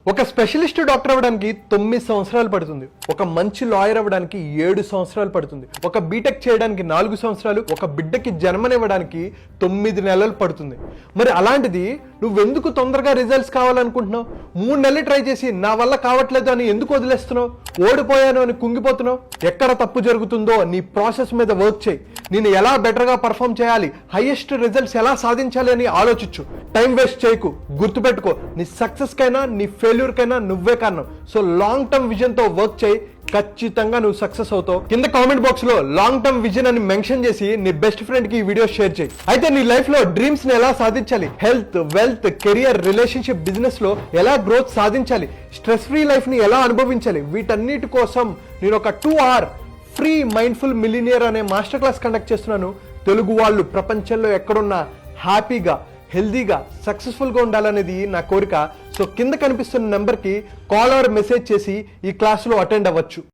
ఒక specialist doctor అవ్వడానికి 9 సంవత్సరాలు పడుతుంది. ఒక మంచి లాయర్ అవ్వడానికి 7 సంవత్సరాలు పడుతుంది. ఒక బీటెక్ చేయడానికి 4 సంవత్సరాలు, ఒక బిడ్డకి జన్మనివ్వడానికి 9 నెలలు పడుతుంది. మరి అలాంటిది నువ్వెందుకు తొందరగా రిజల్ట్స్ కావాలనుకుంటున్నావు? 3 నెలలు ట్రై చేసి నా వల్ల కావట్లేదు అని ఎందుకు వదిలేస్తున్నావు? ఓడిపోయాను అని కుంగిపోతున్నావు? ఎక్కడ తప్పు జరుగుతుందో నీ ప్రాసెస్ మీద వర్క్ చేయి. నేను ఎలా బెటర్గా పర్ఫామ్ చేయాలి, హైయెస్ట్ రిజల్ట్స్ ఎలా సాధించాలి అని ఆలోచించు. టైం వేస్ట్ చేయకు. గుర్తుపెట్టుకో, నీ సక్సెస్ కైనా నీ ఫెయిల్యూర్ కైనా నువ్వే కారణం. సో లాంగ్ టర్మ్ విజన్ తో వర్క్ చేయి, ఖచ్చితంగా నువ్వు సక్సెస్ అవుతావు. కింద కామెంట్ బాక్స్ లో లాంగ్ టర్మ్ విజన్ అని మెన్షన్ చేసి నీ బెస్ట్ ఫ్రెండ్ కి ఈ వీడియో షేర్ చేయి. అయితే నీ లైఫ్ లో డ్రీమ్స్ ని ఎలా సాధించాలి, health, wealth, career, relationship, business లో ఎలా గ్రోత్ సాధించాలి, స్ట్రెస్ ఫ్రీ లైఫ్ ని ఎలా అనుభవించాలి, వీటన్నిటి కోసం నేను ఒక 2 hour ఫ్రీ మైండ్ఫుల్ మిలినియర్ అనే మాస్టర్ క్లాస్ కండక్ట్ చేస్తున్నాను. తెలుగు వాళ్ళు ప్రపంచంలో ఎక్కడున్నా హ్యాపీగా, హెల్దీగా, సక్సెస్ఫుల్గా ఉండాలనేది నా కోరిక. సో కింద కనిపిస్తున్న నెంబర్కి కాల్ ఆర్ మెసేజ్ చేసి ఈ క్లాస్లో అటెండ్ అవ్వచ్చు.